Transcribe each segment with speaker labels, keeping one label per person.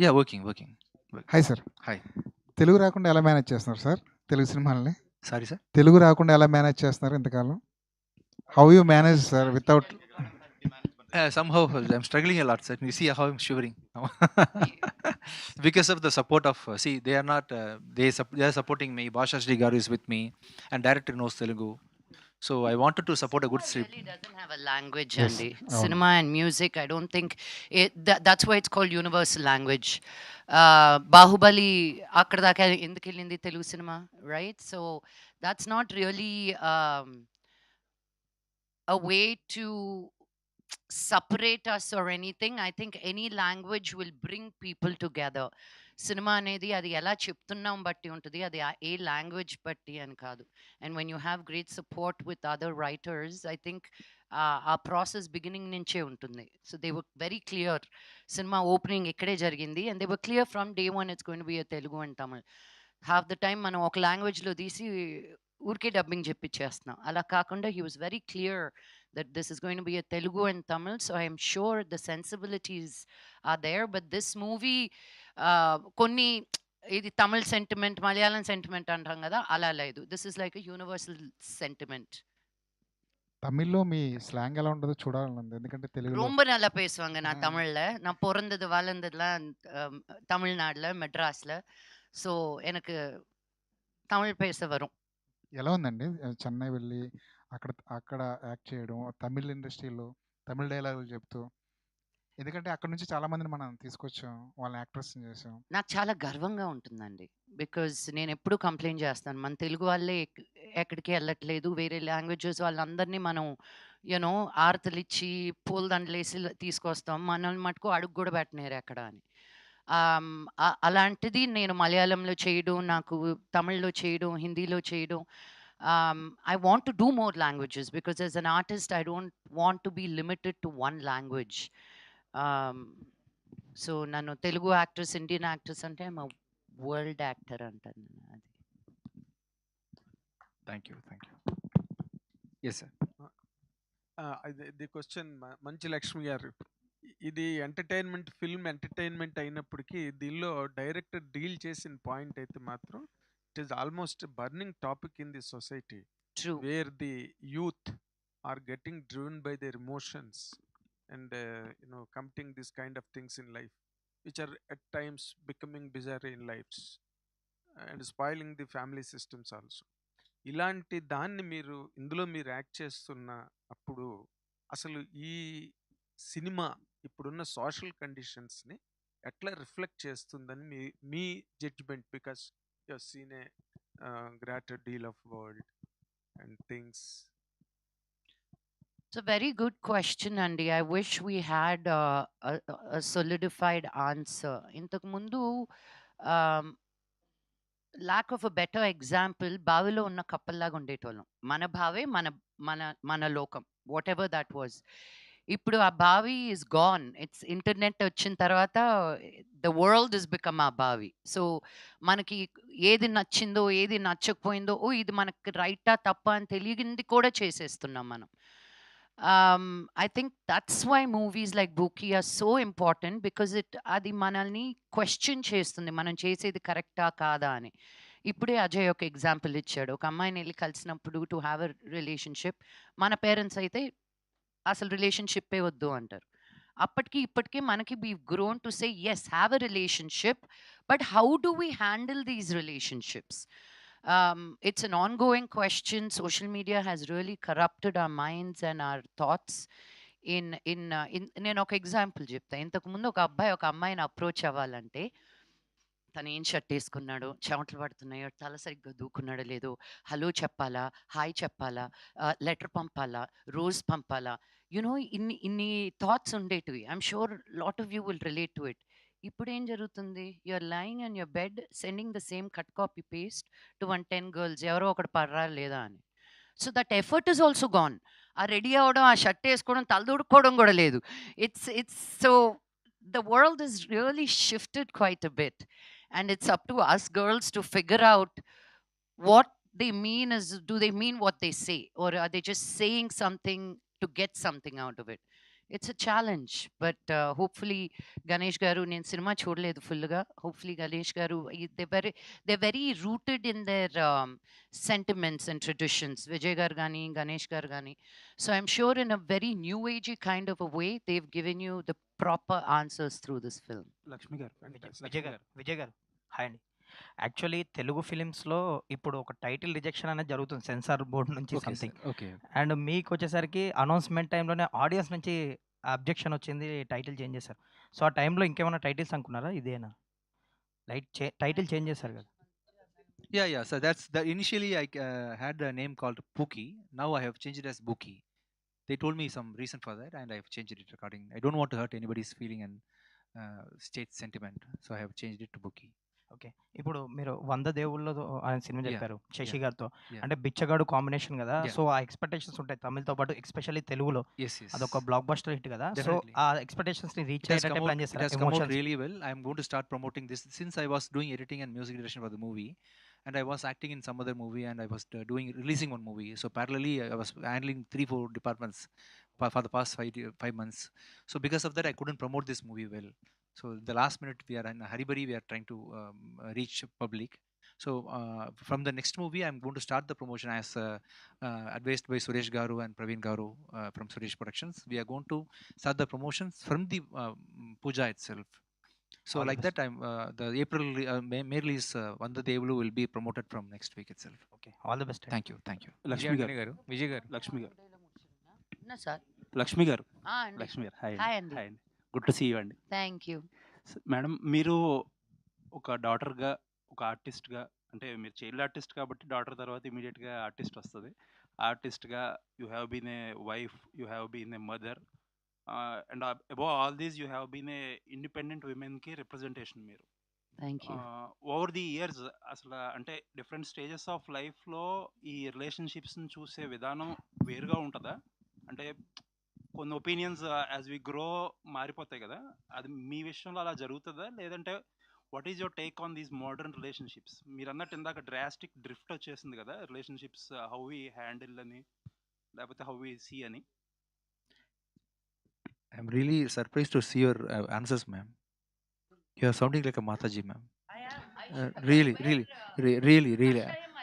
Speaker 1: Yeah, working.
Speaker 2: Hi sir.
Speaker 1: Hi.
Speaker 2: Telugu రాకుండా ఎలా manage చేస్తున్నారు సార్ తెలుగు సినిమాలని?
Speaker 1: Sorry, sir.
Speaker 2: తెలుగు రాకుండా ఎలా మేనేజ్ చేస్తున్నారు ఇంతకాలం? How you manage sir without
Speaker 1: Somehow I'm struggling a lot, sir. You see how I'm shivering now. Because of the support of, see, they are not, they are supporting me. Basha Shri Garu is with me, and director knows Telugu. So I wanted to support a good
Speaker 3: Cinema
Speaker 1: script.
Speaker 3: really doesn't have a language,
Speaker 2: Yes,
Speaker 3: Andy.
Speaker 2: అవును.
Speaker 3: Cinema and music, I don't think that's why it's called universal language. Bahubali, akkada daaka enduku ellindi Telugu cinema, right? So that's not really a way to separate us or anything. I think any language will bring people together. Cinema అనేది అది ఎలా చెప్తున్నాం బట్టి ఉంటుంది, అది ఏ language బట్టి అని కాదు. And when you have great support with other writers, I think ఆ ప్రాసెస్ బిగినింగ్ నుంచే ఉంటుంది. So they were very clear. Cinema opening ఇక్కడే జరిగింది and they were clear from day one it's going to be Telugu and Tamil. Half the time మనం ఒక లాంగ్వేజ్లో తీసి ఊరికే డబ్బింగ్ చెప్పించేస్తున్నాం. అలా కాకుండా he was very clear that this is going to be a Telugu and Tamil. So I am sure the sensibilities are there. But this movie, konni ఇది Tamil sentiment, Malayalam sentiment అంటాం కదా, అలా లేదు. This is like a universal sentiment.
Speaker 2: తమిళ్లో మీ slang ఎలా ఉంటుందో చూడాలనుంది, ఎందుకంటే తెలుగులో
Speaker 3: ரொம்ப நல்லா பேசுவாங்க நான் தமிழ்ல. நான் பிறந்தது வளர்ந்ததுலாம் தமிழ்நாடுல, மெட்ராஸ்ல. ஸோ எனக்கு தமிழ் பேச வரும்.
Speaker 2: ఎలా ఉందండి చెన్నై వెళ్ళి అక్కడ అక్కడ యాక్ట్ చేయడం, తమిళ్ ఇండస్ట్రీలో తమిళ డైలాగులు చెప్తూ? ఎందుకంటే అక్కడ నుంచి చాలా మందిని మనం తీసుకొచ్చాం, వాళ్ళని యాక్ట్రెస్ని చేసాం.
Speaker 3: నాకు చాలా గర్వంగా ఉంటుందండి. బికాజ్ నేను ఎప్పుడు కంప్లైంట్ చేస్తాను, మన తెలుగు వాళ్ళే ఎక్కడికి వెళ్ళట్లేదు, వేరే లాంగ్వేజెస్ వాళ్ళందరినీ మనం యూనో ఆరతలిచ్చి పూలదండలేసి తీసుకొస్తాం, మనల్ని మటుకు అడుగు కూడా పెట్టలేరు ఎక్కడ అని. అలాంటిది నేను మలయాళంలో చేయడం, నాకు తమిళ్లో చేయడం, హిందీలో చేయడం. I want to do more languages because as an artist I don't want to be limited to one language. So నన్ను తెలుగు యాక్టర్స్, ఇండియన్ యాక్టర్స్ అంటే మా వరల్డ్ యాక్టర్ అంటాను నేను. అది
Speaker 1: Thank you. Yes, sir.
Speaker 4: The question మంచి లక్ష్మి గారు, ఇది film entertainment అయినప్పటికీ దీనిలో డైరెక్టర్ డీల్ చేసిన పాయింట్ అయితే మాత్రం it is almost burning topic in the society,
Speaker 3: true.
Speaker 4: Where the youth are getting driven by their emotions and committing this kind of things in life which are at times becoming bizarre in lives and spoiling the family systems also. ఇలాంటి దాన్ని ఇందులో మీరు act చేస్తున్న అప్పుడు అసలు ఈ cinema ఇప్పుడున్న social కండిషన్స్ని ఎట్లా రిఫ్లెక్ట్ చేస్తుందని మీ judgement? Because you have seen a greater deal of world and things.
Speaker 3: It's a very good question, Andy. I wish we had a solidified answer. ఇంతకు ముందు lack of a better example, బావిలో ఉన్న కప్పల్లాగా ఉండేటోళ్ళం. మన భావే మన మన మన లోకం, వాట్ ఎవర్ దట్ వాజ్. ఇప్పుడు ఆ బావి ఇస్ గాన్. ఇట్స్ ఇంటర్నెట్ వచ్చిన తర్వాత ద వరల్డ్ ఇస్ బికమ్ ఆ బావి. సో మనకి ఏది నచ్చిందో ఏది నచ్చకపోయిందో, ఓ ఇది మనకి రైటా తప్ప అని తెలియంది కూడా చేసేస్తున్నాం మనం. I think that's why movies like Buki are so important, because అది మనల్ని క్వశ్చన్ చేస్తుంది, మనం చేసేది కరెక్టా కాదా అని. ఇప్పుడే అజయ్ ఒక ఎగ్జాంపుల్ ఇచ్చాడు. ఒక అమ్మాయిని వెళ్ళి కలిసినప్పుడు టు హ్యావ్ అ రిలేషన్షిప్, మన పేరెంట్స్ అయితే అసలు రిలేషన్షిప్పే వద్దు అంటారు. అప్పటికి ఇప్పటికీ మనకి we grown to say yes, have a relationship, but how do we handle these relationships? It's an ongoing question. Social media has really corrupted our minds and our thoughts. నేను ఒక ఎగ్జాంపుల్ చెప్తా. ఇంతకుముందు ఒక అబ్బాయి ఒక అమ్మాయిని అప్రోచ్ అవ్వాలంటే తను ఏం షర్ట్ వేసుకున్నాడు, చెమటలు పడుతున్నాయో, తల సరిగ్గా దూకున్నాడో లేదో, హలో చెప్పాలా, హాయ్ చెప్పాలా, లెటర్ పంపాలా, రోజ్ పంపాలా, యునో ఇన్ని థాట్స్ ఉండేటివి. I'm sure lot of you will relate to it. ఇప్పుడు ఏం జరుగుతుంది? You're lying on your bed sending the same cut copy paste to 10 girls, ఎవరో ఒకటి పర్రా లేదా అని. So that effort is also gone. ఆ రెడీ అవ్వడం, ఆ షర్ట్ వేసుకోవడం, తలదూడుకోవడం కూడా లేదు. It's so the world is really shifted quite a bit, and it's up to us girls to figure out what they mean. Is do they mean what they say, or are they just saying something to get something out of it? It's a challenge. But hopefully Ganesh garu, నేను cinema చూడలేదు ఫుల్‌గా. Hopefully Ganesh garu they very rooted in their sentiments and traditions. Vijay garu గాని, గణేష్ గారు గాని. So I'm sure in a very new age kind of a way they have given you the proper answers through this film.
Speaker 5: Lakshmi garu,
Speaker 4: Fantastic.
Speaker 5: Vijay గారు, hi అండి. Actually Telugu ఫిలిమ్స్‌లో ఇప్పుడు ఒక title rejection అనేది జరుగుతుంది censor board నుంచి
Speaker 1: okay
Speaker 5: something.
Speaker 1: Sir. Okay.
Speaker 5: And మీకొచ్చేసరికి announcement టైమ్‌లోనే audience నుంచి అబ్జెక్షన్ వచ్చింది. టైటిల్ చేంజ్ చేశారు. సో, ఆ టైంలో ఇంకేమైనా టైటిల్స్ అనుకున్నారా? ఇదేనా? టైటిల్ చేంజ్ చేశారు కదా!
Speaker 1: Yeah. So that's the initially I had a name called Pookie. Now I have changed it as Bookie. They told me some reason for that, and I have changed it according. I don't want to hurt anybody's feeling and state sentiment, so I have changed it to Bookie.
Speaker 5: Okay. ఇప్పుడు మీరు 'వంద దేవుళ్ళతో' అనే cinema
Speaker 1: Yeah.
Speaker 5: చెప్పారు Shashi
Speaker 1: Yeah.
Speaker 5: గారితో.
Speaker 1: Yeah.
Speaker 5: అంటే బిచ్చగాడు combination కదా!
Speaker 1: Yeah.
Speaker 5: So, ఆ expectations ఉంటాయి తమిళ్‌తో పాటు ఎస్పెషల్లీ తెలుగులో.
Speaker 1: Yes.
Speaker 5: అదొక బ్లాక్ బస్టర్ హిట్ కదా! So,
Speaker 1: Definitely.
Speaker 5: ఆ ఎక్స్‌పెక్టేషన్స్‌ని రీచ్
Speaker 1: It has
Speaker 5: అయ్యేటట్టే
Speaker 1: come
Speaker 5: ప్లాన్
Speaker 1: out. It
Speaker 5: చేశారా?
Speaker 1: has come out
Speaker 5: emotions
Speaker 1: really well. I am going to start promoting this since I was doing editing and music direction for the movie, and I was acting in some other movie, and I was releasing one movie. So parallelly, I was handling 3-4 departments for the past 5 months. So because of that, I couldn't promote this movie well. So the last minute, we are in a hurry. We are trying to reach public. So from the next movie, I'm going to start the promotion as advised by Suresh Garu and Praveen Garu from Suresh Productions. We are going to start the promotions from the puja itself. So
Speaker 5: All the
Speaker 1: like
Speaker 5: best.
Speaker 1: that, I'm the April May release Vanda Devulu will be promoted from next week itself.
Speaker 5: Okay. All the best.
Speaker 1: Thank you.
Speaker 6: Lakshmi గారు, విజయ్ గారు, లక్ష్మి గారు,
Speaker 3: ఉన్నా sir.
Speaker 6: Lakshmi గారు,
Speaker 3: అండి.
Speaker 6: Lakshmi garu, hi
Speaker 3: hi
Speaker 6: అండి,
Speaker 3: అండి.
Speaker 6: Hi అండి. Good to see you అండి.
Speaker 3: Thank you.
Speaker 6: మేడం, మీరు ఒక డాటర్గా, ఒక ఆర్టిస్ట్గా, అంటే మీరు చైల్డ్ ఆర్టిస్ట్ కాబట్టి డాటర్ తర్వాత ఇమీడియట్గా ఆర్టిస్ట్ వస్తుంది. ఆర్టిస్ట్గా you have been a wife, you have been a mother, and above all these you have been a independent విమెన్కి రిప్రజెంటేషన్ మీరు.
Speaker 3: Thank you.
Speaker 6: Over the years అసలు అంటే డిఫరెంట్ స్టేజెస్ ఆఫ్ లైఫ్లో ఈ రిలేషన్షిప్స్ని చూసే విధానం వేరుగా ఉంటుందా? అంటే కొన్ని ఒపీనియన్స్ యాజ్ వి గ్రో మారిపోతాయి కదా, అది మీ విషయంలో అలా జరుగుతుందా? లేదంటే what is your take on these modern relationships? మీరు అన్నట్టు ఇందాక డ్రాస్టిక్ డ్రిఫ్ట్ వచ్చేసింది కదా రిలేషన్షిప్స్, హౌ వి హ్యాండిల్ అని, లేకపోతే హౌ వి సీ అని.
Speaker 1: I'm really surprised to see your answers, ma'am. You are sounding like a Mataji, ma'am. Really.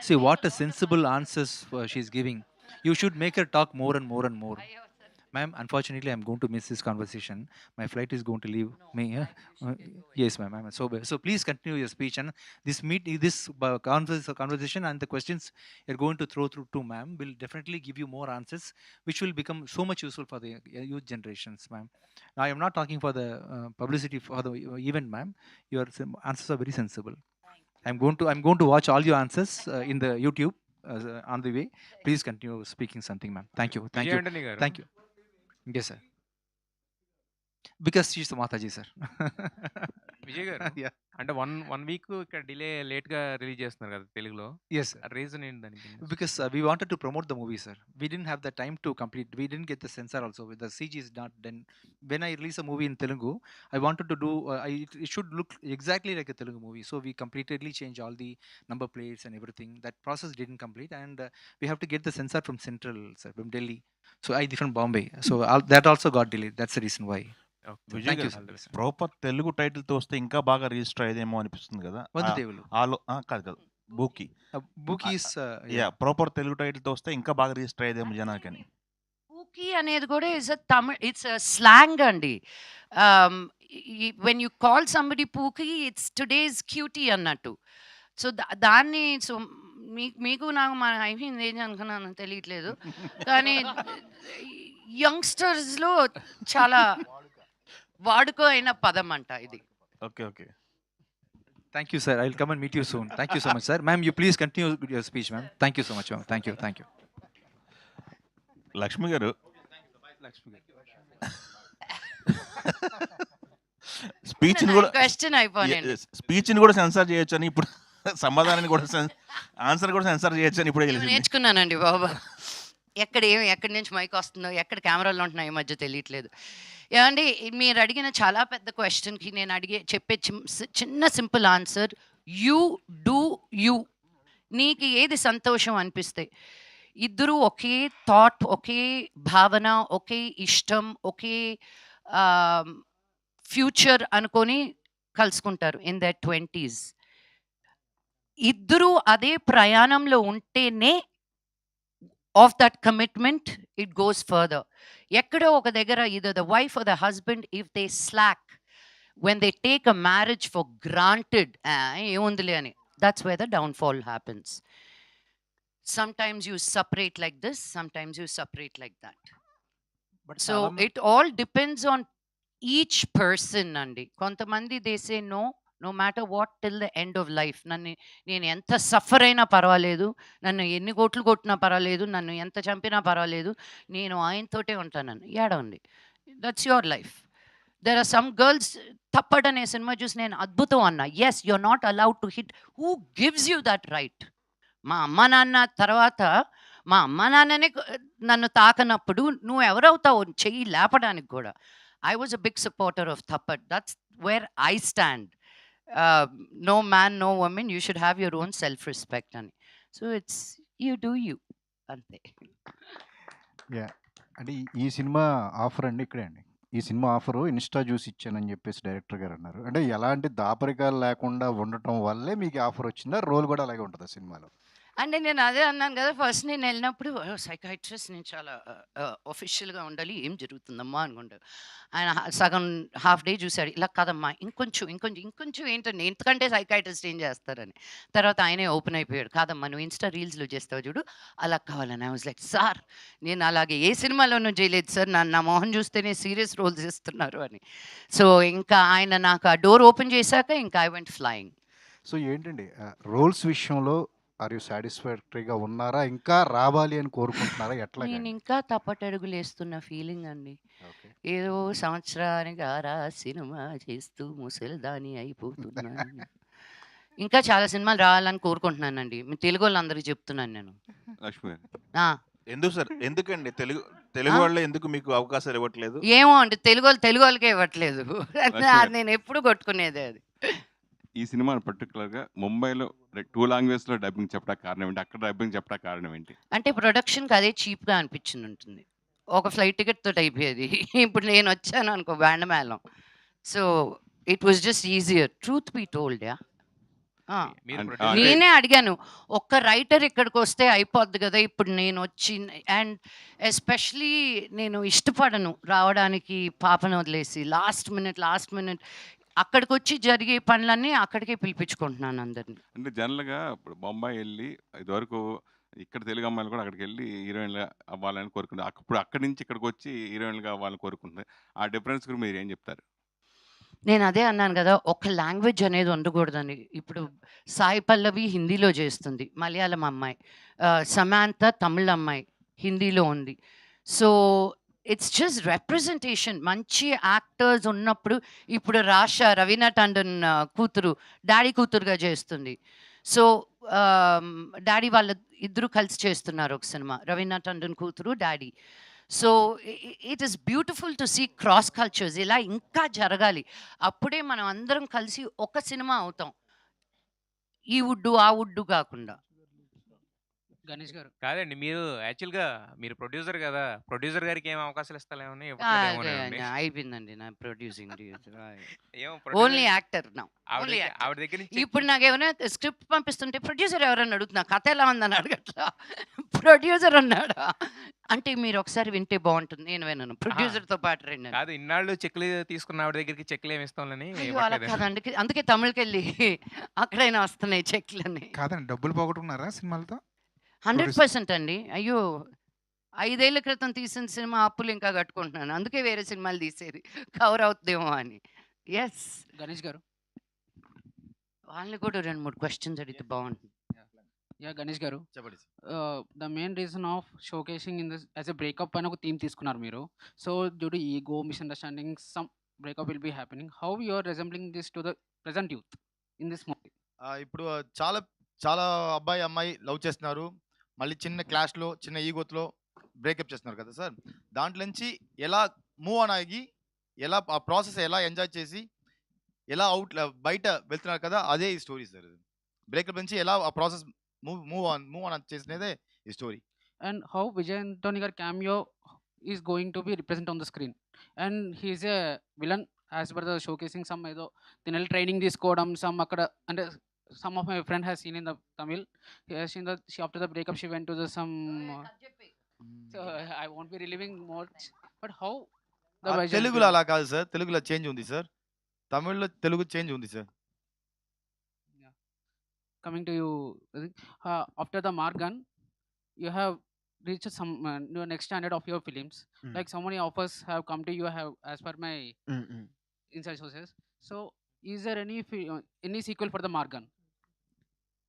Speaker 1: See what a sensible answers she's giving. You should make her talk more and more and more. Ma'am, unfortunately, I'm going to miss this conversation. My flight is going to leave me. Yes, ma'am. I'm so please continue your speech. And this conversation and the questions you're going to throw through to ma'am will definitely give you more answers, which will become so much useful for the youth generations, ma'am. Now, I am not talking for the publicity for the event, ma'am. Your answers are very sensible. I'm going to watch all your answers in the YouTube on the way. Please continue speaking something, ma'am. Thank you.
Speaker 7: Vijay Antony గారు,
Speaker 1: Thank you. Yes, sir. Because she's the Mataji, sir.
Speaker 7: Vijay గారు,
Speaker 1: Yeah.
Speaker 7: అంటే one week ఇక్కడ delay late గా release చేస్తున్నారు కదా తెలుగులో,
Speaker 1: Yes, sir.
Speaker 7: Reason ఏంటి దానికి?
Speaker 1: Because we wanted to promote the movie, sir. We didn't have the time to complete. We didn't get the censor also. The CG is not done. When I release a movie in Telugu, I wanted to do. It should look exactly like a Telugu movie. So we completely changed all the number plates and everything. That process didn't complete, and we have to get the censor from Central, sir, from Delhi. So I from Bombay. So that also got delayed. That's the reason why.
Speaker 6: Vijay
Speaker 1: Thank you,
Speaker 6: గారు,
Speaker 1: sir.
Speaker 6: Proper Telugu టైటిల్తో వస్తే ఇంకా బాగా register అయ్యేదేమో అనిపిస్తుంది కదా.
Speaker 1: Vanda Devulu.
Speaker 6: కాదు Booki.
Speaker 1: Bookie is
Speaker 6: yeah, proper Telugu టైటిల్తో వస్తే ఇంకా బాగా రిజిస్టర్ అయ్యేదేమో జనాకని.
Speaker 3: పూకి అనేది కూడా is a Tamil, it's a slang అండి. వెన్ యూ కాల్ సంబడి పూకి, ఇట్స్ టుడేస్ క్యూటీ అన్నట్టు. సో దాన్ని సో మీకు నాకు మన అయిపోయింది ఏం అనుకున్నాను తెలియట్లేదు, కానీ యంగ్స్టర్స్లో చాలా వాడుక అయిన పదం అంట ఇది.
Speaker 6: Okay.
Speaker 1: Thank you, sir. I'll come and meet you soon. Thank you so much, sir. Ma'am, you please continue with your speech, ma'am. Thank you so much, ma'am. Thank you.
Speaker 6: Lakshmi గారు,
Speaker 7: లక్ష్మి గారు,
Speaker 6: స్పీచ్ని కూడా
Speaker 3: క్వశ్చన్ అయిపోయింది.
Speaker 6: స్పీచ్ని కూడా censor చేయొచ్చు అని ఇప్పుడు, సమాధానాన్ని కూడా ఆన్సర్ కూడా సెన్సార్ చేయొచ్చు అని ఇప్పుడే తెలిసింది.
Speaker 3: నేర్చుకున్నానండి బాబా. ఎక్కడి నుంచి మైక్ వస్తుందో, ఎక్కడ కెమెరాలు ఉంటున్నాయో ఈ మధ్య తెలియట్లేదు. ఏమండి, మీరు అడిగిన చాలా పెద్ద క్వశ్చన్కి నేను చెప్పే చిన్న simple answer, you do you. నీకు ఏది సంతోషం అనిపిస్తే, ఇద్దరు ఒకే థాట్, ఒకే భావన, ఒకే ఇష్టం, ఒకే ఫ్యూచర్ అనుకొని కలుసుకుంటారు ఇన్ దర్ 20s. ఇద్దరు అదే ప్రయాణంలో ఉంటేనే of that commitment, it goes further. ఎక్కడో ఒక దగ్గర either the wife or the husband, if they slack, when they take a marriage for granted, ఏముందిలే అని, that's where the downfall happens. Sometimes you separate like this, sometimes you separate like that.
Speaker 6: But
Speaker 3: So it all depends on each person అండి. కొంతమంది they say no matter what till the end of life. నేను ఎంత suffer అయినా పర్వాలేదు, నన్ను ఎన్ని కోట్లు కొట్టినా పర్వాలేదు, నన్ను ఎంత చంపినా పర్వాలేదు, నేను ఆయనతోటే ఉంటానని. ఏడండి, that's your life. There are some girls, Thappad అనే సినిమా చూసి నేను అద్భుతం అన్నా. Yes, you are not allowed to hit. Who gives you that right? మా అమ్మ నాన్న తర్వాత మా అమ్మ నాన్ననే నన్ను తాకనప్పుడు నువ్వు ఎవరవుతావు చెయ్యి లేపడానికి కూడా? I was a big supporter of Thappad. That's where I stand. No man, no woman, you should have your own self-respect. So it's, you do you. Ante.
Speaker 8: Yeah అంటే ఈ సినిమా ఆఫర్ అండి ఇక్కడే అండి. ఈ సినిమా ఆఫరు ఇన్స్టా చూసి ఇచ్చానని చెప్పేసి director గారు అన్నారు. అంటే ఎలాంటి దాపరికాలు లేకుండా ఉండటం వల్లే మీకు ఆఫర్ వచ్చిందా? రోల్ కూడా అలాగే ఉంటుందా సినిమాలో?
Speaker 3: అంటే నేను అదే అన్నాను కదా, ఫస్ట్ నేను వెళ్ళినప్పుడు సైకాట్రిస్ట్, నేను చాలా ఒఫిషియల్గా ఉండాలి, ఏం జరుగుతుందమ్మా అనుకుంటారు. ఆయన సగం హాఫ్ డే చూశాడు, ఇలా కాదమ్మా ఇంకొంచెం ఏంటండి, ఎందుకంటే సైకాట్రిస్ట్ ఏం చేస్తారని. తర్వాత ఆయనే ఓపెన్ అయిపోయాడు, కాదమ్మా నువ్వు ఇన్స్టా రీల్స్లో చేస్తావు చూడు, అలా కావాలని. ఐ వాజ్ లైక్, సార్ నేను అలాగే ఏ సినిమాలోనూ చేయలేదు సార్, నా మొహం చూస్తేనే సీరియస్ రోల్స్ ఇస్తున్నారు అని. సో ఇంకా ఆయన నాకు ఆ డోర్ ఓపెన్ చేశాక ఇంకా ఐ వెంట్ ఫ్లయింగ్.
Speaker 8: సో ఏంటండి రోల్స్ విషయంలో ఆర్ యూ సాటిస్ఫాక్టరీగా ఉన్నారా? ఇంకా రావాలి అని కోరుకుంటున్నారా? ఎట్లా?
Speaker 3: నేను ఇంకా తప్పటడుగులు వేస్తున్న ఫీలింగ్ అండి.
Speaker 8: ఓకే.
Speaker 3: ఏదో సంవత్సరానికి ఆరా సినిమా చేస్తూ ముసలిదాని అయిపోతున్నాను. ఇంకా చాలా సినిమాలు రావాలని కోరుకుంటున్నానండి. మీ తెలుగు వాళ్ళందరికీ చెప్తున్నాను నేను.
Speaker 9: లక్ష్మి గారు,
Speaker 3: ఆ,
Speaker 9: ఎందుకు సార్, ఎందుకండి తెలుగు వాళ్ళే ఎందుకు మీకు అవకాశాలు ఇవ్వట్లేదు?
Speaker 3: ఏమో అండి, తెలుగు వాళ్ళకే ఇవ్వట్లేదు. నేను ఎప్పుడు కొట్టుకునేదే అది.
Speaker 9: ఈ సినిమా పర్టికులర్గా ముంబైలో 2 లాంగ్వేజ్లో డబ్బింగ్ చెప్పడానికి కారణం ఏంటి? అక్కడ డబ్బింగ్ చెప్పడానికి కారణం ఏంటి?
Speaker 3: అంటే ప్రొడక్షన్కి అదే చీప్గా అనిపించింది ఉంటుంది. ఒక ఫ్లైట్ టికెట్ తోటి అయిపోయేది. ఇప్పుడు నేను వచ్చాను అనుకో బ్యాండ్ మేళం. So it was just easier, truth be told. Yeah,
Speaker 7: మీరు
Speaker 9: అంటే-
Speaker 7: producer-
Speaker 3: నేనే అడిగాను, ఒక్క రైటర్ ఇక్కడికి వస్తే అయిపోద్ది కదా. ఇప్పుడు నేను వచ్చి, అండ్ ఎస్పెషలీ నేను ఇష్టపడను రావడానికి పాపను వదిలేసి. లాస్ట్ మినిట్ అక్కడికి వచ్చి జరిగే పనులన్నీ అక్కడికే పిలిపించుకుంటున్నాను అందరిని.
Speaker 9: అంటే జనరల్గా ఇప్పుడు బొంబాయి వెళ్ళి ఇదివరకు ఇక్కడ తెలుగు అమ్మాయిలు కూడా అక్కడికి వెళ్ళి హీరోయిన్గా అవ్వాలని కోరుకుంటారు. ఇప్పుడు అక్కడి నుంచి ఇక్కడికి వచ్చి హీరోయిన్గా అవ్వాలని కోరుకుంటుంది. ఆ డిఫరెన్స్ గురించి మీరు ఏం చెప్తారు?
Speaker 3: నేను అదే అన్నాను కదా, ఒక లాంగ్వేజ్ అనేది ఉండకూడదని. ఇప్పుడు సాయి పల్లవి హిందీలో చేస్తుంది, మలయాళం అమ్మాయి. సమాంత తమిళ అమ్మాయి, హిందీలో ఉంది. So it's just representation. మంచి యాక్టర్స్ ఉన్నప్పుడు, ఇప్పుడు రవీనా టండన్ కూతురు డాడీ కూతురుగా చేస్తుంది. సో డాడీ వాళ్ళ ఇద్దరు కలిసి చేస్తున్నారు ఒక సినిమా, రవీనా టండన్ కూతురు daddy. So it is beautiful to see cross cultures. ఇలా ఇంకా జరగాలి, అప్పుడే మనం అందరం కలిసి ఒక సినిమా అవుతాం. ఈ వుడ్డు ఆ వుడ్డు కాకుండా.
Speaker 7: గణేష్ గారు కాదండి, మీరు యాక్చువల్గా మీరు ప్రొడ్యూసర్ కదా, ప్రొడ్యూసర్ గారికి ఏం అవకాశాలు ఇస్తాలేమని
Speaker 3: అయిపోయిందండి నా ప్రొడ్యూసింగ్.
Speaker 7: ఏమో
Speaker 3: ఓన్లీ యాక్టర్ నా.
Speaker 7: ఆవిడ దగ్గర నుంచి
Speaker 3: ఇప్పుడు నాకు ఏమైనా స్క్రిప్ట్ పంపిస్తుంటే ప్రొడ్యూసర్ ఎవరన్నా అడుగుతున్నా, కథ ఎలా ఉందని అడగట్లా, ప్రొడ్యూసర్ అన్నాడా అంటే మీరు ఒకసారి వింటే బాగుంటుంది. నేను విన్నాను ప్రొడ్యూసర్తో పాటు రెండు.
Speaker 7: కాదు, ఇన్నాళ్ళు చెక్లు తీసుకున్న ఆవిడ దగ్గరికి చెక్లు ఏమి ఇస్తామని.
Speaker 3: అలా కాదండి, అందుకే తమిళకి వెళ్ళి అక్కడైనా వస్తున్నాయి చెక్లని.
Speaker 2: కాదండి, డబ్బులు పోగొట్టుకున్నారా సినిమాలతో?
Speaker 3: 100% అండి. అయ్యో, 5 ఏళ్ల క్రితం తీసిన సినిమా అప్పులు ఇంకా కట్టుకుంటున్నాను, అందుకే వేరే సినిమాలు తీసేది కవర్ అవుతుందేమో అని. ఎస్
Speaker 10: గణేష్ గారు,
Speaker 3: వాళ్ళని కూడా 2-3 క్వశ్చన్స్ అడిగితే బాగుంటుంది.
Speaker 10: యా గణేష్ గారు,
Speaker 11: చెప్పండి.
Speaker 10: The main reason of showcasing in this as a breakup అని ఒక థీమ్ తీసుకున్నారు మీరు. So due to ego, misunderstanding, some breakup will be happening. How you are resembling this to the present youth in this movie?
Speaker 11: ఇప్పుడు చాలా చాలా అబ్బాయి అమ్మాయి love చేస్తున్నారు, మళ్ళీ చిన్న క్లాష్లో చిన్న ఈగోతో బ్రేకప్ చేస్తున్నారు కదా సార్. దాంట్లో నుంచి ఎలా మూవ్ ఆన్ అయ్యి, ఎలా ఆ ప్రాసెస్ ఎలా ఎంజాయ్ చేసి, ఎలా బయట వెళ్తున్నారు కదా, అదే ఈ స్టోరీ సార్. బ్రేకప్ నుంచి ఎలా ఆ ప్రాసెస్ మూవ్ ఆన్ చేసినదే ఈ story.
Speaker 10: and how Vijay Antony gar cameo is going to be represented on the screen. And he's a villain as per the showcasing some ఏదో తినల్ ట్రైనింగ్ తీసుకోవడం some అక్కడ అంటే some of my friend has seen in the Tamil. He has seen that she after the breakup she went to the some so I won't be reliving much, but how the Vijay
Speaker 11: తెలుగులో
Speaker 10: Antony
Speaker 11: అలా కాదు sir, తెలుగులో change ఉంది sir, తమిళ్లో Telugu change ఉంది sir.
Speaker 10: coming to you, I think, after the Margan, you have reached some your next standard of your films. Like so many offers have come to you, have as per my inside sources. So, is there any sequel for the Margan?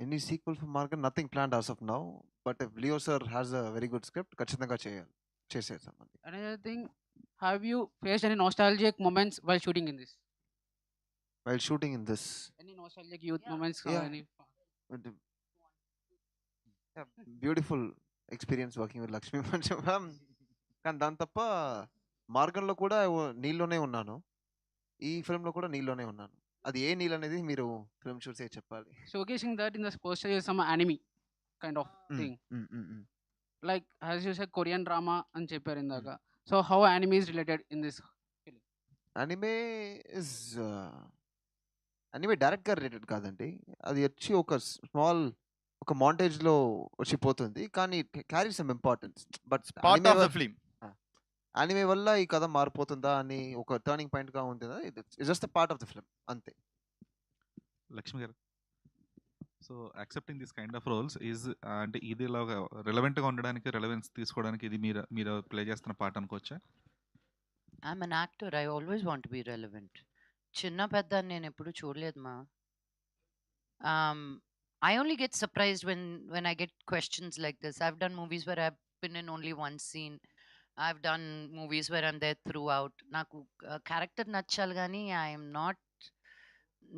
Speaker 12: Any sequel for Margan? Nothing planned as of now. But if Leo sir has a very good script, ఖచ్చితంగా చేసేద్దామండి.
Speaker 10: Another thing, have you faced any nostalgic moments while shooting in this?
Speaker 12: While shooting in this,
Speaker 10: Any nostalgic youth moments or
Speaker 12: yeah,
Speaker 10: any?
Speaker 12: Beautiful experience working with Lakshmi మంచం ma'am. కానీ దాని తప్ప మార్గంలో కూడా నీళ్ళలోనే ఉన్నాను, ఈ ఫిల్మ్లో కూడా నీళ్ళలోనే ఉన్నాను. అది ఏ నీళ్ళు అనేది మీరు ఫిల్మ్ చూసే చెప్పాలి.
Speaker 10: Showcasing that in the poster is some anime kind of thing. Like as you said, Korean drama and చెప్పారు ఇందాక. So how anime is related in this film?
Speaker 12: Anime is anime డైరెక్ట్గా రిలేటెడ్ కాదండి, అది వచ్చి ఒక small ఒక మాంటేజ్లో వచ్చిపోతుంది, కానీ carry some importance. But
Speaker 11: part of the film
Speaker 12: anime వల్ల ఈ కథ మారిపోతుందా అని ఒక టర్నింగ్ పాయింట్గా ఉంటుందా, it's just a part of the film అంతే.
Speaker 13: Lakshmi garu, so accepting this kind of roles is అంటే ఇది ఇలాగా రిలవెంట్గా ఉండడానికి, రెలవెన్స్ తీసుకోవడానికి ఇది మీరు ప్లే చేస్తున్న పార్ట్ అనుకోవచ్చా?
Speaker 3: I'm an actor, I always want to be relevant. చిన్న పెద్ద అని నేను ఎప్పుడు చూడలేదు మా. I only get surprised when I get questions like this. I've done movies where I've been in only one scene. I've done movies where I'm there throughout. నాకు character నచ్చాలి కానీ ఐఎమ్ నాట్,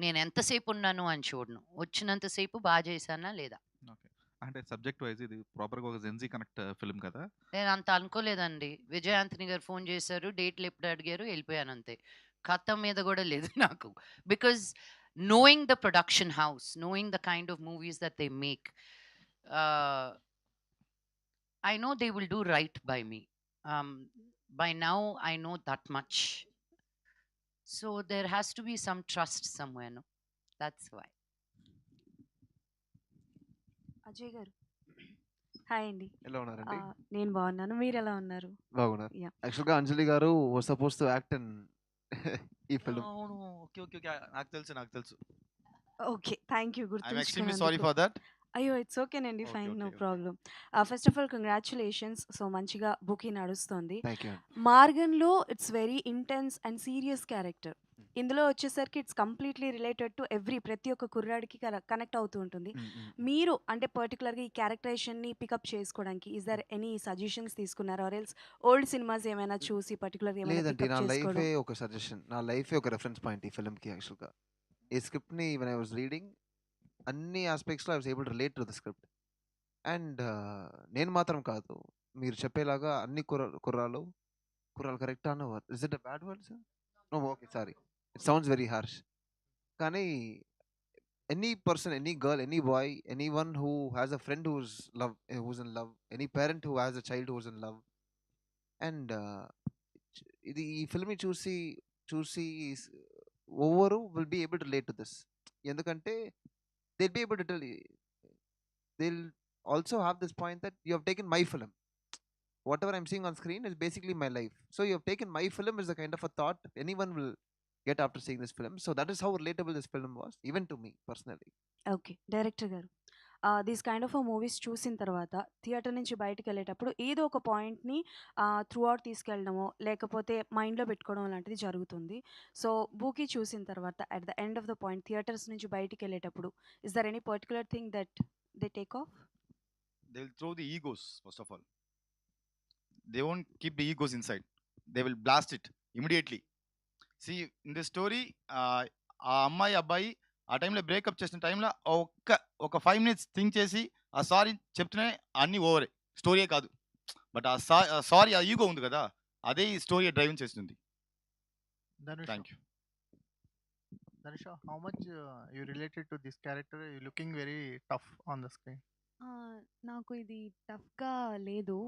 Speaker 3: నేను ఎంతసేపు ఉన్నాను అని చూడను, వచ్చినంతసేపు బాగా చేశానా లేదా.
Speaker 13: ఓకే, అంటే సబ్జెక్ట్ వైజ్ ఇది ప్రాపర్గా ఒక జెన్జీ కనెక్ట్ ఫిల్మ్ కదా.
Speaker 3: నేను అంత అనుకోలేదండి. విజయ్ ఆంథనీ గారు ఫోన్ చేశారు, డేట్లు ఎప్పుడు అడిగారు, వెళ్ళిపోయాను అంతే. కథ మీద కూడా లేదు నాకు. Because knowing the production house, knowing the kind of movies that they make, I know they will do right by me. By now I know that much, so there has to be some trust somewhere, no? That's why.
Speaker 14: Ajay గారు hi అండి.
Speaker 12: ఎలా ఉన్నారండి?
Speaker 14: నేను బాగున్నాను, మీరు ఎలా ఉన్నారు?
Speaker 12: బాగున్నారు. యాక్చువల్గా Anjali garu suppose to act in ఈ ఫిల్మ్.
Speaker 15: అవును, ఓకే ఓకే ఓకే, నాకు తెలుసు.
Speaker 14: Okay, thank you.
Speaker 11: I'm extremely sorry for that.
Speaker 14: అయ్యో ఇట్స్ ఓకేనండి, fine, no problem. First of all congratulations. So మంచిగా బుకింగ్ నడుస్తుంది. మార్గన్లో it's very intense and serious character. ఇందులో వచ్చేసరికి ఇట్స్ కంప్లీట్లీ రిలేటెడ్ టు ప్రతి ఒక్క కుర్రాడికి కనెక్ట్ అవుతూ ఉంటుంది. మీరు అంటే పర్టికులర్గా ఈ క్యారెక్టరైజేషన్ని పికప్ చేసుకోవడానికి ఈజ్ దర్ ఎనీ సజెషన్స్ తీసుకున్నారా, ఆర్ ఎల్స్ ఓల్డ్ సినిమాస్ ఏమైనా చూసి పర్టికులర్గా
Speaker 12: లేదండి, నా లైఫే ఒక సజెషన్, నా లైఫే ఒక రెఫరెన్స్ పాయింట్ ఈ ఫిల్మ్కి. యాక్చువల్గా ఈ స్క్రిప్ట్ని వెన్ ఐ వాజ్ రీడింగ్ అన్ని ఆస్పెక్ట్స్లో I was able to relate to the script. And నేను మాత్రం కాదు, మీరు చెప్పేలాగా అన్ని కుర్రాలు కరెక్ట్ అన్న word, is it a bad word sir? No, okay, sorry, it sounds very harsh. కానీ any person, any girl, any boy, any one who has a friend who's in love, any parent who has a child who's in love, and ఇది ఈ ఫిల్మ్ని చూసి ఓవరు will be able to relate to this. ఎందుకంటే they'll be able to tell you, they'll also have this point that you have taken my film, whatever I'm seeing on screen is basically my life, so you have taken my film is a kind of a thought anyone will get after seeing this film. So that is how relatable this film was, even to me personally.
Speaker 14: Okay, director గారు, these kind of movies చూసిన తర్వాత theatre నుంచి బయటకు వెళ్ళేటప్పుడు ఏదో ఒక పాయింట్ని through out తీసుకెళ్ళడమో లేకపోతే మైండ్లో పెట్టుకోవడం లాంటిది జరుగుతుంది. సో బూకీ చూసిన తర్వాత at the end of the point theatres నుంచి బయటికి వెళ్ళేటప్పుడు is there any particular thing that they take off?
Speaker 11: They will throw the egos first of all. They won't keep the egos inside. They will blast it immediately. See, in this story, ఆ అమ్మాయి అబ్బాయి ఆ టైంలో breakup చేసిన టైంలో ఒక 5 minutes think చేసి ఆ సారీ చెప్తూనే అన్నీ ఓవరే, స్టోరీయే కాదు. బట్ ఆ సారీ, ఆ ఈగో ఉంది కదా, అదే ఈ స్టోరీ డ్రైవ్ చేస్తుంది. Thank you.
Speaker 16: Dhanisha, how much you related to this character? You looking very tough on the screen. నాకు ఇది టఫ్‌గా లేదు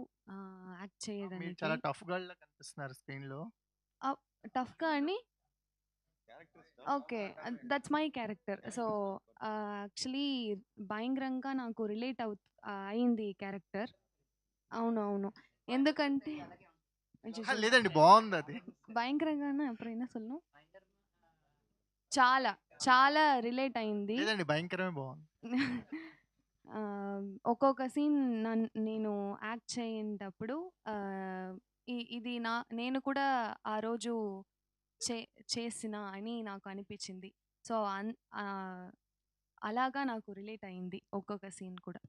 Speaker 16: యాక్ట్
Speaker 17: మీరు
Speaker 16: చేయడానికి.
Speaker 17: చాలా టఫ్ గర్ల్‌లా కనిపిస్తున్నారు స్క్రీన్‌లో.
Speaker 16: టఫ్‌గా అని okay. That's my character. So, actually భయంకరంగా నాకు రిలేట్ అయింది ఈ క్యారెక్టర్. అవును. ఎందుకంటే
Speaker 17: అహా! లేదండి బావుందది.
Speaker 16: భయంకరంగానా ఎప్పుడైనా சொல்லணும்? చాలా, చాలా రిలేట్ అయింది.
Speaker 17: లేదండి భయంకరమే బావుంది.
Speaker 16: ఒక్కొక్క సీన్ నేను యాక్ట్ చేయేటప్పుడు ఇది నేను కూడా ఆ రోజు చే చేసిన అని నాకు అనిపించింది. సో, అలాగా నాకు రిలేట్ అయింది ఒక్కొక్క సీన్ కూడా.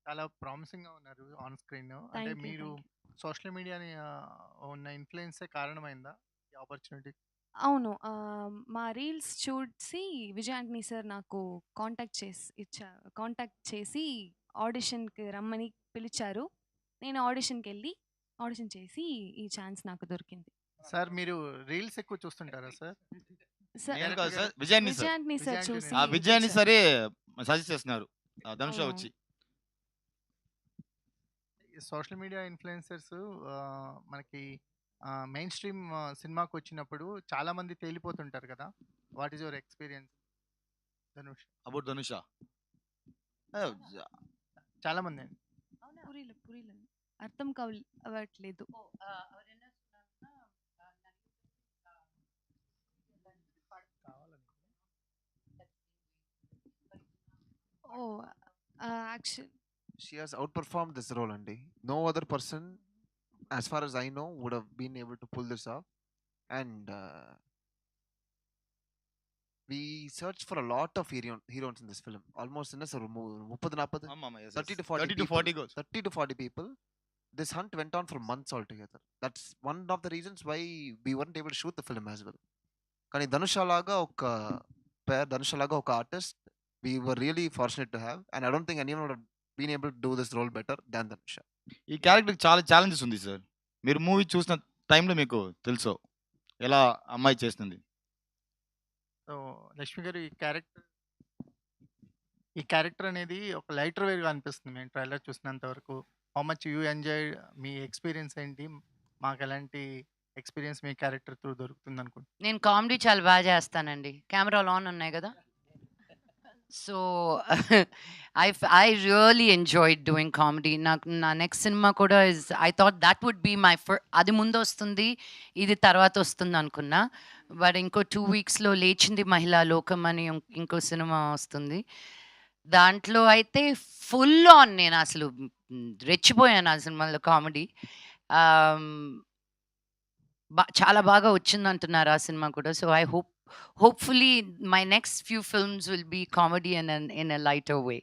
Speaker 17: చాలా ప్రామిసింగ్‌గా ఉన్నారు ఆన్ స్క్రీన్. అంటే
Speaker 16: థాంక్ యూ.
Speaker 17: మీరు
Speaker 16: థాంక్ యూ.
Speaker 17: సోషల్ మీడియాని ఉన్న ఇన్‌ఫ్లూయెన్సే కారణమైందా ఈ ఆపర్చునిటీ?
Speaker 16: అవును. మా రీల్స్ చూసి విజయ్ ఆంటనీ సార్ నాకు కాంటాక్ట్ చేసి ఆడిషన్‌కి రమ్మని పిలిచారు. నేను ఆడిషన్‌కెళ్ళి ఆడిషన్ చేసి ఈ ఛాన్స్ నాకు దొరికింది.
Speaker 17: సార్ మీరు రీల్స్ ఎక్కువ చూస్తుంటారా సార్?
Speaker 16: సార్
Speaker 11: నేను కాదు
Speaker 17: డైరెక్టర్
Speaker 11: సార్.
Speaker 17: గారు
Speaker 11: విజయాన్ని
Speaker 16: విజయ్
Speaker 11: సార్.
Speaker 16: ఆంటనీ సార్ చూసి
Speaker 11: ఆ విజయాన్ని
Speaker 16: పిలిచారు.
Speaker 11: సరే సజెస్ట్ చేస్తున్నారు. ధనుష
Speaker 16: అవునవును.
Speaker 11: వచ్చి.
Speaker 17: సోషల్ మీడియా ఇన్‌ఫ్లుయెన్సర్స్ మనకి మెయిన్ స్ట్రీమ్ సినిమాకొచ్చినప్పుడు చాలా మంది తేలిపోతుంటారు కదా! What is your experience Dhanush?
Speaker 11: About Dhanush.
Speaker 17: చాలా మందండి.
Speaker 16: పురీలో అర్థం అవ్వట్లేదు. Oh! Actual
Speaker 12: She has outperformed this role, Andy. No other person, as far as I know, would have been able to pull this off. And we searched for a lot of heroines in this film. Almost in a 30-40
Speaker 11: ஆமாமா. Yes,
Speaker 12: 30
Speaker 11: yes.
Speaker 12: to 40
Speaker 11: 30 to
Speaker 12: people.
Speaker 11: 40 goals.
Speaker 12: 30 to 40 people. This hunt went on for months altogether. That's one of the reasons why we weren't able to shoot the film as well. కానీ ధనుష లాగా ఒక పేర్, ధనుష లాగా ఒక artist, we were really fortunate to have. And I don't think anyone would have been able to do this role better than ధనుష.
Speaker 11: ఈ క్యారెక్టర్‌కి చాలా challenges ఉంది sir. మీరు మూవీ చూసిన టైంలో మీకు తెలుసు ఎలా అమ్మాయి చేస్తుంది.
Speaker 17: సో లక్ష్మి గారు ఈ క్యారెక్టర్ అనేది ఒక లైటర్ వేగా అనిపిస్తుంది మేము ట్రైలర్ చూసినంత వరకు. How much you enjoy me experience ఏంటి? మాకు ఎలాంటి ఎక్స్‌పీరియన్స్ మీ క్యారెక్టర్ త్రూ దొరుకుతుంది అనుకుంటున్నారు?
Speaker 3: నేను కామెడీ చాలా బాగా చేస్తానండి. కెమెరాలు ఆన్ ఉన్నాయి కదా! So I really enjoyed doing comedy. నా నెక్స్ట్ సినిమా కూడా I thought that would be my అది ముందు వస్తుంది, ఇది తర్వాత వస్తుంది అనుకున్నా. బట్ ఇంకో 2 వీక్స్‌లో లేచింది మహిళా లోకం అని ఇంకో సినిమా వస్తుంది. దాంట్లో అయితే ఫుల్ ఆన్ నేను అసలు రెచ్చిపోయాను ఆ సినిమాలో కామెడీ. చాలా బాగా వచ్చిందంటున్నారు ఆ సినిమా కూడా. So hopefully my next few films will be comedy in a lighter way.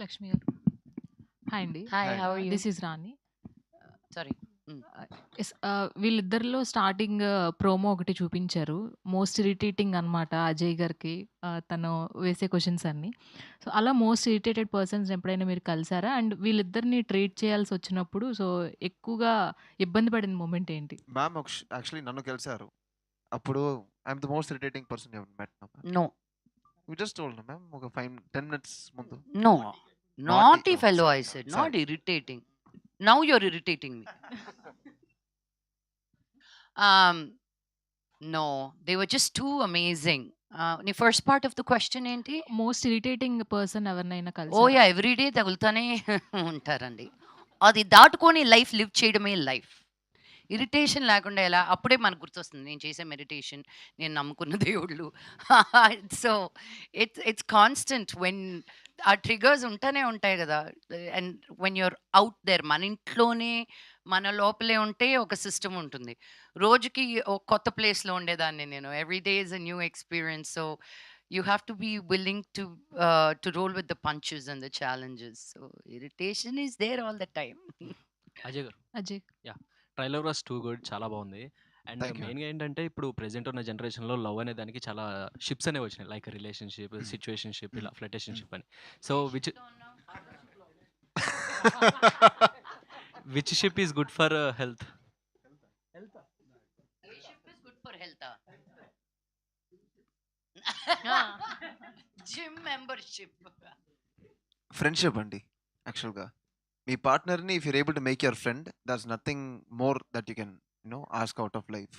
Speaker 18: Lakshmi garu hi అండి.
Speaker 3: Hi, how are you?
Speaker 18: This is Rani.
Speaker 3: Sorry.
Speaker 18: వీళ్ళిద్దరిలో స్టార్టింగ్ ప్రోమో ఒకటి చూపించారు. మోస్ట్ ఇరిటేటింగ్ అనమాట అజయ్ గారికి తను వేసే క్వశ్చన్స్ అన్నీ. సో అలా మోస్ట్ ఇరిటేటెడ్ పర్సన్స్ ఎప్పుడైనా మీరు కలిసారా? అండ్ వీళ్ళిద్దరిని ట్రీట్ చేయాల్సి వచ్చినప్పుడు సో ఎక్కువగా ఇబ్బంది పడిన మూమెంట్ ఏంటి?
Speaker 12: మ్యామ్ యాక్చువల్లీ నన్ను కలిసారు. అప్పుడు I'm the most irritating person you met.
Speaker 3: No.
Speaker 12: You just told me, ma'am, ఒక 10 minutes ముందు.
Speaker 3: No. Naughty
Speaker 12: Oh,
Speaker 3: fellow,
Speaker 12: sorry,
Speaker 3: I said.
Speaker 12: sorry.
Speaker 3: Not irritating. Now you're irritating me. No, they were just too amazing. The first part of the question ఏంటి?
Speaker 18: Most irritating person ఎవరినైనా
Speaker 3: ఓ
Speaker 18: కలిసారా?
Speaker 3: Yeah everyday తగులుతానే ఉంటారండి. అది దాటుకొని life live చేయడమే life. Irritation లేకుండా ఎలా? అప్పుడే మనకు గుర్తొస్తుంది నేను చేసే మెడిటేషన్, నేను నమ్ముకున్న దేవుళ్ళు. సో ఇట్స్ కాన్స్టెంట్ వెన్ ఆ ట్రిగర్స్ ఉంటూనే ఉంటాయి కదా. And when you're out there, మన ఇంట్లోనే మన లోపలే ఉంటే ఒక సిస్టమ్ ఉంటుంది. రోజుకి ఒక కొత్త ప్లేస్లో ఉండేదాన్ని నేను. Every day is a new experience. So you have to be willing to roll with the punches and the challenges. So irritation is there all the time.
Speaker 19: Ajay garu.
Speaker 18: Ajay.
Speaker 19: Trailer was too good. చాలా బాగుంది. And
Speaker 12: Thank you.
Speaker 19: మెయిన్గా ఏంటంటే ఇప్పుడు present ఉన్న జనరేషన్లో love అనే దానికి చాలా షిప్స్ అనేవి వచ్చినాయి. లైక్ రిలేషన్షిప్, సిచ్యువేషన్షిప్, ఇలా ఫ్లటేషన్షిప్ అని. So which ship is good for health?
Speaker 3: Which ship is good for health? Gym membership.
Speaker 12: Friendship అండి యాక్చువల్గా. మీ పార్ట్నర్ని if you're able to make your friend, that's nothing more that you can ask out of life.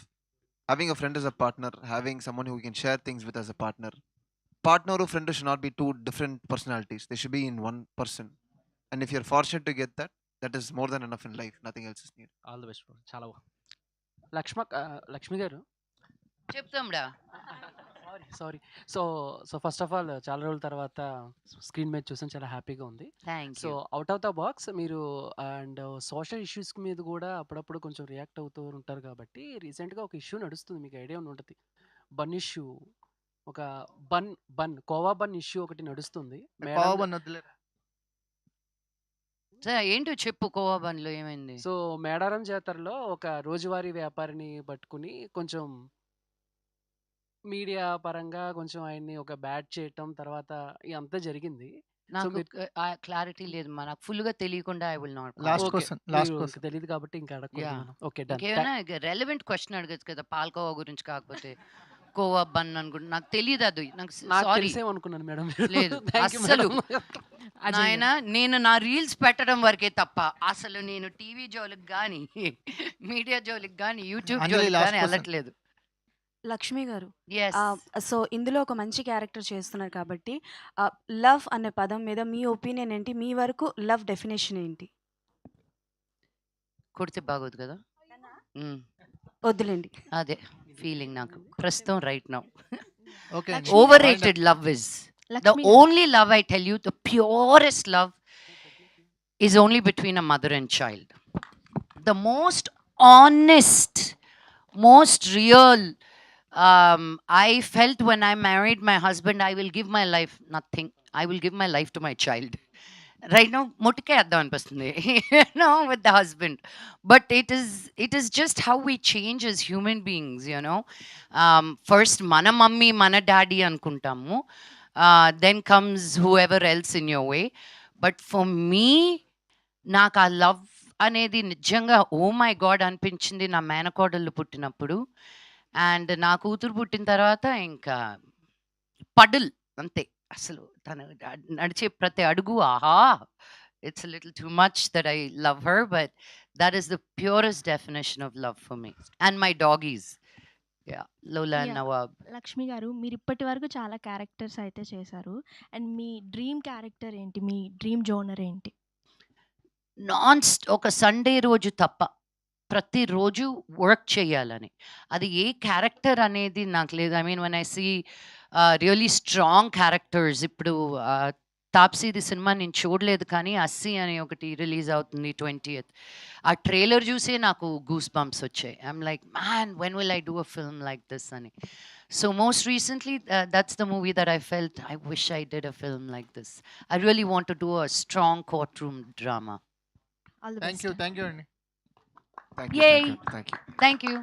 Speaker 12: Having a friend as a partner, having someone who you can share things with as a partner. Partner or friend should not be two different personalities. They should be in one person. And if you're fortunate to get that, that is more than enough in life. Nothing else is needed.
Speaker 19: All the best bro. చాలా
Speaker 10: లక్ష్మి గారు
Speaker 3: చెప్తాండా.
Speaker 10: Sorry. So first of all చాలా రోజుల తర్వాత screen మీద చూసాను, చాలా హ్యాపీగా ఉంది.
Speaker 3: Thank
Speaker 10: so
Speaker 3: you.
Speaker 10: Out of the box మీరు అండ్ సోషల్ ఇష్యూస్ మీద కూడా అప్పుడప్పుడు కొంచెం రియాక్ట్ అవుతూ ఉంటారు కాబట్టి రీసెంట్గా ఒక ఇష్యూ నడుస్తుంది, మీకు ఐడియా ఉంటుంది. బన్ ఇష్యూ, ఒక కోవా బన్ ఇష్యూ ఒకటి నడుస్తుంది.
Speaker 17: కోవా బన్ వద్దులేరా.
Speaker 3: ఏంటో చెప్పు, కోవా బన్లో ఏమైంది?
Speaker 10: సో మేడారం జాతరలో ఒక రోజువారీ వ్యాపారిని పట్టుకుని కొంచెం మీడియా పరంగా కొంచెం ఆయన్ని ఒక బ్యాట్ చేయటం, తర్వాత ఇదంతా జరిగింది. సో
Speaker 3: నాకు
Speaker 10: మీరు
Speaker 3: క్లారిటీ లేదు, నాకు ఫుల్గా తెలియకుండా I will not
Speaker 17: lost
Speaker 10: okay,
Speaker 17: question last
Speaker 10: మీకు
Speaker 17: క్వశ్చన్
Speaker 10: తెలియదు కాబట్టి ఇంకా అడగకూడదు
Speaker 3: యా.
Speaker 10: మనం. Okay, done.
Speaker 3: ఇంకేమైనా రెలవెంట్ క్వశ్చన్ అడగచ్చు కదా, పాల్కోవా గురించి కాకపోతే కోవా బన్ అనుకుంటా. నాకు తెలియదు అది, నాకు
Speaker 10: నాకు
Speaker 3: సారీ
Speaker 10: తెలిసేమనుకున్నాను మేడం మీరు.
Speaker 3: లేదు
Speaker 10: థ్యాంక్ యూ
Speaker 3: అస్సలు.
Speaker 10: మేడం.
Speaker 3: నాయన నేను నా రీల్స్ పెట్టడం వరకే తప్ప అసలు నేను టీవీ జోలికి కానీ మీడియా జోలికి కానీ యూట్యూబ్
Speaker 17: అంజలి
Speaker 3: జోలికి
Speaker 17: లాస్ట్
Speaker 3: కానీ
Speaker 17: క్వశ్చన్.
Speaker 3: వెళ్ళట్లేదు.
Speaker 14: లక్ష్మి గారు,
Speaker 3: ఎస్
Speaker 14: సో ఇందులో ఒక మంచి క్యారెక్టర్ చేస్తున్నారు కాబట్టి లవ్ అనే పదం మీద మీ ఒపీనియన్ ఏంటి? మీ వరకు లవ్ డెఫినేషన్ ఏంటి?
Speaker 3: కొడితే బాగోదు కదా.
Speaker 14: వద్దులేండి.
Speaker 3: అదే ఫీలింగ్ నాకు ప్రస్తుతం రైట్ నౌ.
Speaker 17: ఓకే అండి.
Speaker 3: Over
Speaker 17: Wind up.
Speaker 3: Rated love is the
Speaker 16: Lakshmi garu,
Speaker 3: only love I tell you, the purest love is only between a mother and child. The most honest, most real. I felt when I married my husband, I will give my life, nothing. I will give my life to my child. Right now, motike addam anpistundi, with the husband. But it is just how we change as human beings, First, mana mummy, mana daddy anukuntamu. Then comes whoever else in your way. But for me, నాకు ఆ love అనేది నిజంగా oh my God అనిపించింది నా మేనకోడళ్ళు పుట్టినప్పుడు. And నా కూతురు పుట్టిన తర్వాత ఇంకా పడుల్ అంతే. అసలు తను నడిచే ప్రతి అడుగు ఆహా, it's little too much that I love her, but that is the purest definition of love for me. And my doggies, Lola and
Speaker 16: yeah.
Speaker 3: Nawab.
Speaker 16: Lakshmi garu, మీరు ఇప్పటి వరకు చాలా క్యారెక్టర్స్ అయితే చేశారు. అండ్ మీ డ్రీమ్ క్యారెక్టర్ ఏంటి? మీ డ్రీమ్ జోనర్ ఏంటి?
Speaker 3: ఒక Sunday రోజు తప్ప ప్రతిరోజు వర్క్ చేయాలని. అది ఏ క్యారెక్టర్ అనేది నాకు లేదు. I mean when I see really strong characters, ఇప్పుడు తాప్సీది సినిమా నేను చూడలేదు కానీ అస్సీ అని ఒకటి రిలీజ్ అవుతుంది 20th. ఆ ట్రైలర్ చూసే నాకు గూస్ బంప్స్ వచ్చాయి. I'm like, man, when will I do a film like this అని. So most recently, that's the movie that I felt, I wish I did a film like this. I really want to do a strong courtroom drama.
Speaker 16: All the
Speaker 17: thank
Speaker 16: best.
Speaker 17: You thank you అండి.
Speaker 12: Thank you.
Speaker 3: Yay!
Speaker 12: Thank you.
Speaker 3: Thank you.